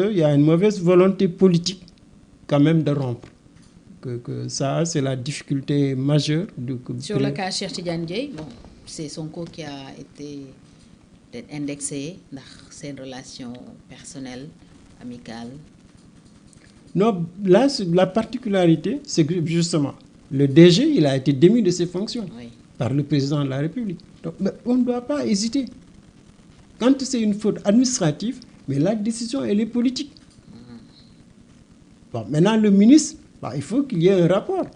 Il y a une mauvaise volonté politique quand même de rompre. Que ça, c'est la difficulté majeure. Sur le cas Cheikh Tidiane Dièye, bon, c'est Sonko qui a été indexé dans ses relations personnelles, amicales. Non, là, la particularité, c'est que justement, le DG, il a été démis de ses fonctions par le président de la République. Donc, on ne doit pas hésiter. Quand c'est une faute administrative, mais la décision, elle est politique. Bon, maintenant, le ministre, il faut qu'il y ait un rapport.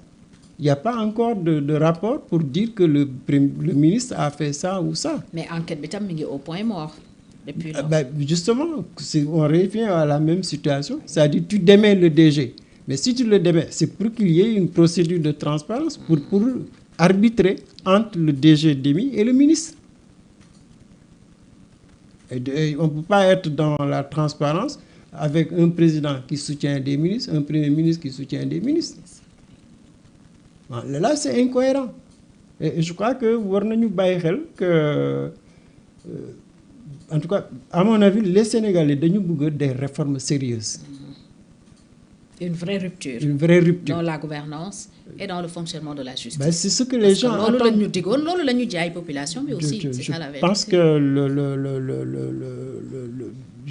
Il n'y a pas encore de rapport pour dire que le ministre a fait ça ou ça. Mais enquête bitam mi ngi au point mort depuis lors. Justement, on revient à la même situation. C'est-à-dire tu démets le DG. Mais si tu le démets, c'est pour qu'il y ait une procédure de transparence pour arbitrer entre le DG démis et le ministre. Et on ne peut pas être dans la transparence avec un président qui soutient des ministres, un premier ministre qui soutient des ministres. Là, c'est incohérent. Et je crois que war nañu bàyyi xel que en tout cas, à mon avis, les Sénégalais dañu bëgg des réformes sérieuses. Une vraie rupture. Une vraie rupture. Dans la gouvernance et dans le fonctionnement de la justice. C'est ce que les gens attendent. Loolu la ñu digoon, loolu la ñu jaay population, mais aussi c'est ça la vérité. Je pense que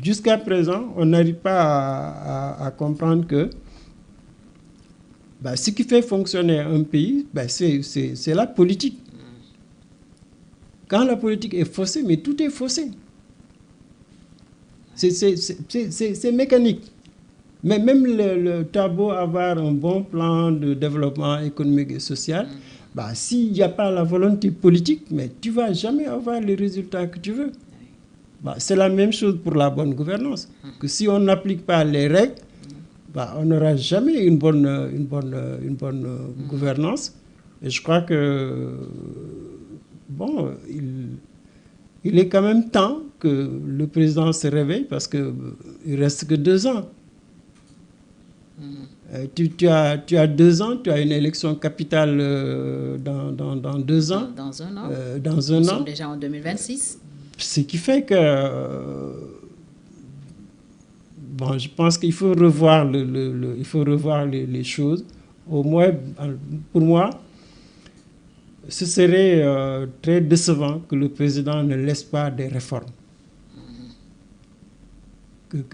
jusqu'à présent, on n'arrive pas à comprendre que ce qui fait fonctionner un pays, c'est la politique. Quand la politique est faussée, mais tout est faussé. C'est mécanique. Mais même le tableau avoir un bon plan de développement économique et social, s'il n'y a pas la volonté politique, mais tu ne vas jamais avoir les résultats que tu veux. C'est la même chose pour la bonne gouvernance. Que si on n'applique pas les règles, on n'aura jamais une bonne gouvernance. Et je crois que il est quand même temps que le président se réveille parce qu'il ne reste que 2 ans. Tu as 2 ans, tu as une élection capitale dans 2 ans. Dans un an. Nous sommes déjà en 2026. Ce qui fait que je pense qu'il faut revoir il faut revoir les choses. Au moins, pour moi, ce serait très décevant que le président ne laisse pas des réformes.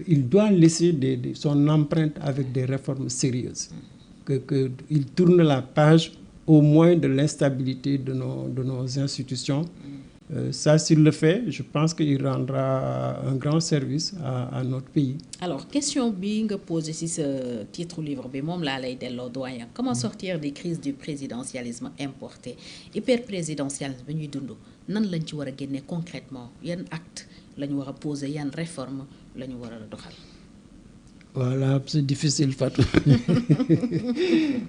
Il doit laisser son empreinte avec des réformes sérieuses. Qu'il tourne la page au moins de l'instabilité de nos institutions. Ça, s'il le fait, je pense qu'il rendra un grand service à notre pays. Alors, question bi nga posé ci ce titre livre bi moom laa lay delloo doyen. Comment sortir des crises du présidentialisme importé hyper-présidentialisme bi ñuy dund nan lañ ci war a génne concrètement yan acte la ñu war a poser yan réforme la ñu war a doxal. Voilà, c'est difficile, Fatou.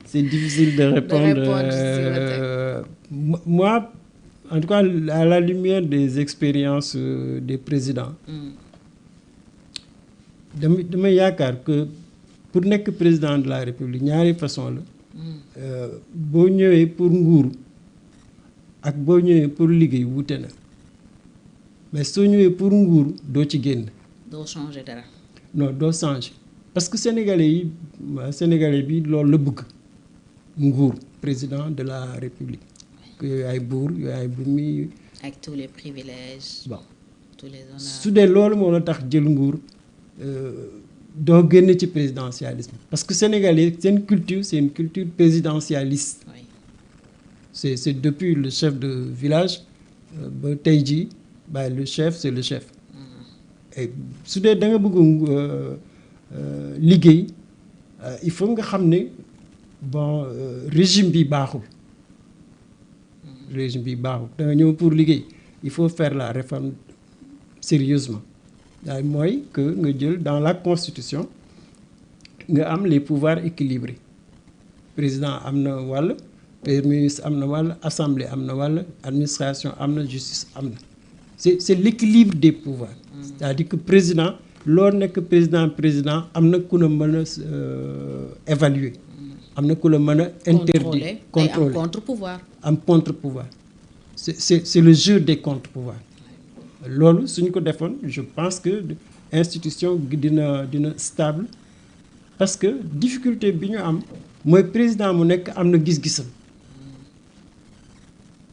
C'est difficile de répondre. Moi, en tout cas, à la lumière des expériences des présidents, dama yaakaar que pour nekk président de la République ñaari façon la. Boo ñëwee pour nguur ak boo ñëwee pour liggéey wuute na mais soo ñëwee pour nguur doo ci génn. doo changer dara. Non, doo changer parce que sénégalais bi loolu la bëgg nguur président de la République. Yooyu ay buur yooyu ay bumi. Avec tous les privilèges. Tous les honneurs. Su dee loolu moo la tax jël nguur doo génn ci présidentialisme parce que sénégalais seen culture c'est une culture présidentialiste. Oui. C'est depuis le chef de village ba tey jii le chef c'est le chef. Et su dee da nga bëgg liggéey il faut nga xam ne régime bi baaxul. Régime bi baaxul da nga ñëw pour liggéey il faut faire la réforme sérieusement daal mooy que nga jël dans la constitution nga am les pouvoirs équilibrés président am na wàll premier ministre am na wàll assemblée am na wàll administration am na justice am na c'est l'équilibre des pouvoirs. C'est-à-dire que président loo nekk président am na ku la mën a évaluer am na ku la mën a interdire contrôler am contre-pouvoir c'est le jeu des contre-pouvoirs loolu suñ ko defoon je pense que institution dina stable parce que difficulté bi ñu am mooy président mu nekk am na gis-gisam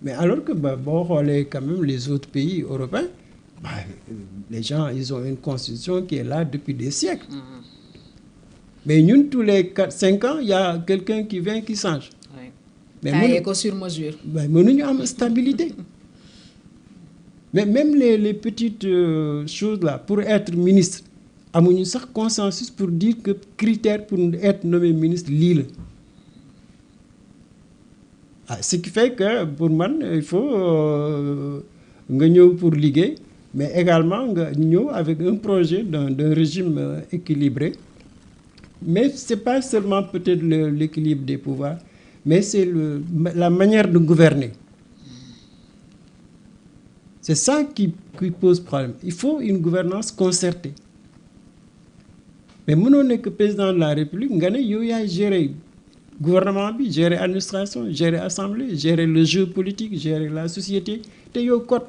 mais alors que boo xoolee quand même les autres pays européens les gens ils ont une constitution qui est là depuis des siècles mais ñun tous les 4-5 ans il y a quelqu'un qui vient qui change. mais taillé ko sur mesure. mais mënuñu am stabilité mais même les petites choses là pour être ministre amuñu sax consensus pour dire que critère pour être nommé ministre lii la ce qui fait que pour man il faut nga ñëw pour liggéey mais également nga ñëw avec un projet d'un régime équilibré mais c'est pas seulement peut-être l'équilibre des pouvoirs mais c'est la manière de gouverner. C'est ça qui pose problème. Il faut une gouvernance concertée. Mais mënoo nekk président de la République nga ne yow yaay gérer gouvernement bi gérer administration gérer assemblée gérer le jeu politique gérer la société te yow kot.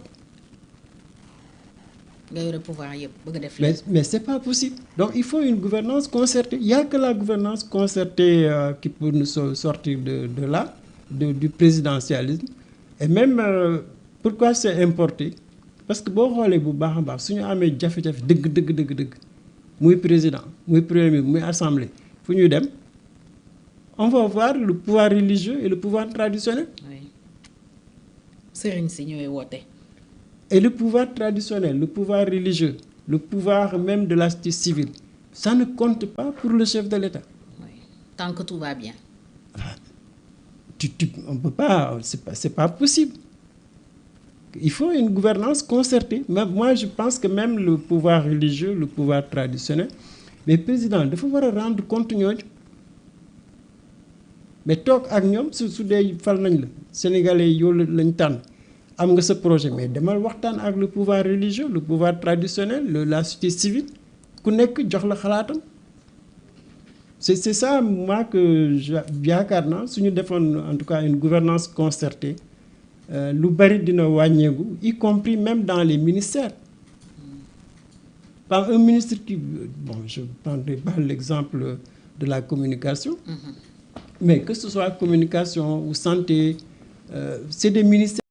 nga yore pouvoir yëpp bëgg a def mais c'est pas possible. Donc il faut une gouvernance concertée. Il y a que la gouvernance concertée qui peut nous sortir de là du présidentialisme et même pourquoi c'est importé parce que boo xoolee bu baax a baax su ñu amee jafe-jafe dëgg muy président muy premier ministre muy assemblée fu ñuy dem on va voir le pouvoir religieux et le pouvoir traditionnel. oui sëriñ si ñooy woote. Et le pouvoir traditionnel, le pouvoir religieux, le pouvoir même de la société civile, ça ne compte pas pour le chef de l'État. Oui. Tant que tout va bien. On ne peut pas, c'est pas possible. Il faut une gouvernance concertée. Mais moi, je pense que même le pouvoir religieux, le pouvoir traditionnel, mais président dafa war a rendre compte ñooñu mais toog ak ñoom su dee fal nañ la Sénégalais yow lañ tànn. am nga sa projet mais demal waxtaan ak le pouvoir religieux le pouvoir traditionnel la société civile ku nekk jox la xalaatam c'est ça moi que yaakaar naa suñu defoon en tout cas une gouvernance concertée lu bari dina wàññeeku y compris même dans les ministères par un ministre qui bon je prendrai pas l'exemple de la communication mais que ce soit communication ou santé c'est des ministères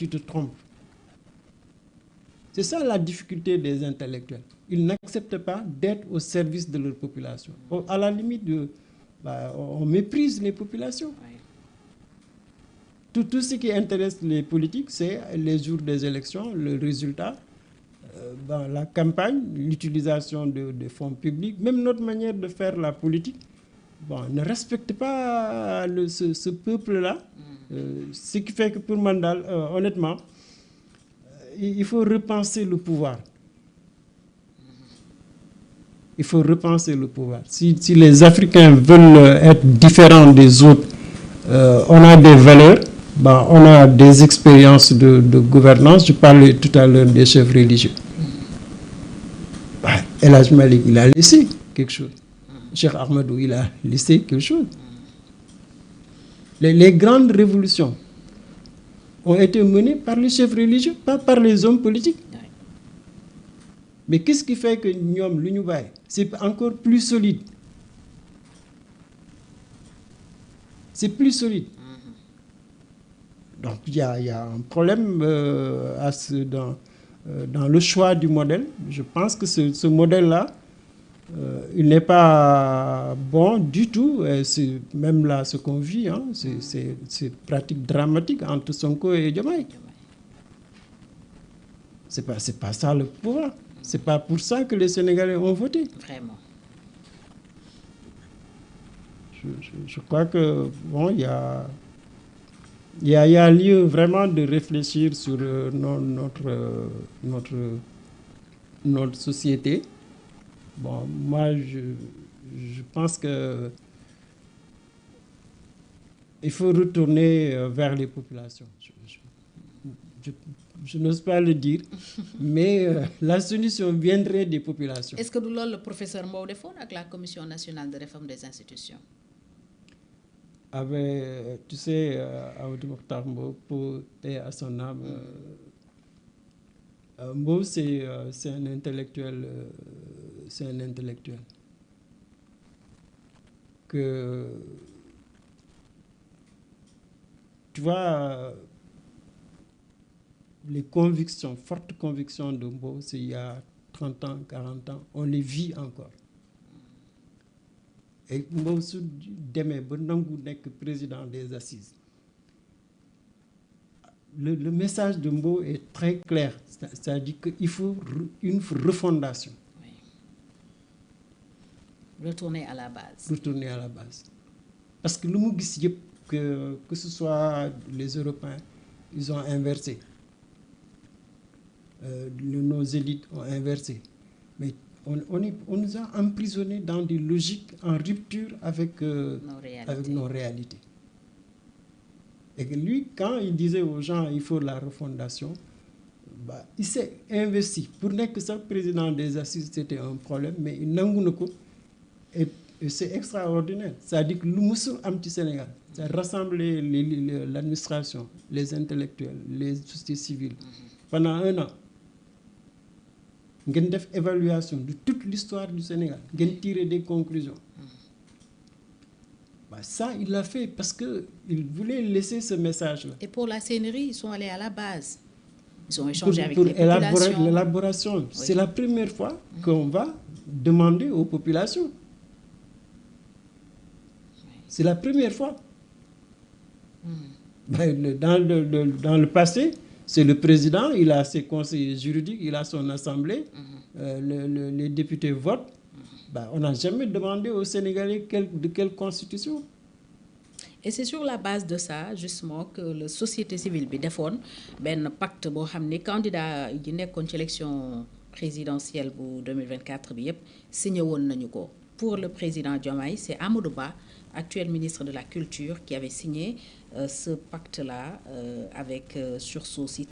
tu te trompes. C'est ça la difficulté des intellectuels. Ils n'acceptent pas d'être au service de leur population. À la limite, on méprise les populations. Tout ce qui intéresse les politiques, c'est les jours des élections, le résultat, la campagne, l'utilisation de fonds publics, même notre manière de faire la politique. Ne respecte pas ce peuple-là. Ce qui fait que pour Mandal, honnêtement, il faut repenser le pouvoir. Il faut repenser le pouvoir. Si les Africains veulent être différents des autres, on a des valeurs, on a des expériences de gouvernance. Je parlais tout à l'heure des chefs religieux. El Hadj Malick, il a laissé quelque chose. Cheikh Ahmadou, il a laissé quelque chose. Les grandes révolutions ont été menées par les chefs religieux, pas par les hommes politiques. Mais qu'est-ce qui fait que ñoom lu ñu bàyyi c'est encore plus solide. C'est plus solide. Donc il y a un problème dans le choix du modèle. Je pense que ce modèle-là, il n'est pas bon du tout. Et c'est même là ce qu'on vit, c'est pratique dramatique entre Sonko et Diomaye. C'est pas ça le pouvoir. C'est pas pour ça que les Sénégalais ont voté. Vraiment. Je crois que il y a lieu vraiment de réfléchir sur notre société. Moi, je pense que il faut retourner vers les populations. Je n'ose pas le dire, mais la solution viendrait des populations. Est-ce que du loolu le professeur Mbow defoon ak la commission nationale de réforme des institutions? Tu sais, Amadou Mokhtar Mbow, pour paix à son âme, Mbow c'est un intellectuel, que tu vois. Les convictions, fortes convictions de Mbow, c'est il y a 30 ans, 40 ans, on les vit encore. Et Mbow, su demee ba nangu nekk président des assises, le message de Mbow est très clair. C'est-à-dire qu'il faut une refondation. Oui. Retourner à la base. Retourner à la base. Parce que lu mu gis yëpp que ce soit les Européens, ils ont inversé. Nos élites ont inversé. Mais on nous a emprisonnés dans des logiques en rupture avec nos réalités. Et que lui, quand il disait aux gens il faut la refondation, il s'est investi. Pour n'être que ça, président des assises, c'était un problème, mais il n'a pas. Et c'est extraordinaire. C'est-à-dire que nous sommes un petit Sénégal. Ça rassemble l'administration, les intellectuels, les sociétés civiles. Pendant un an, ngeen def évaluation de toute l'histoire du Sénégal, ngeen tirer des conclusions. Ça, il l'a fait parce qu'il voulait laisser ce message-là. Et pour la CNRI, ils sont allés à la base. Ils ont échangé avec les populations. Pour l'élaboration. Oui. C'est la première fois qu'on va demander aux populations. C'est la première fois. Dans le passé, c'est le président, il a ses conseillers juridiques, il a son assemblée, les députés votent. On n'a jamais demandé aux Sénégalais de quelle constitution. Et c'est sur la base de ça, justement, que la société civile bi defoon benn pacte boo xam ne candidat yi nekkoon ci élection présidentielle bu 2024 bi yëpp signé woon nañu ko. Pour le président Diomaye, c'est Amadou Ba, actuel ministre de la Culture, qui avait signé ce pacte-là avec sursaut.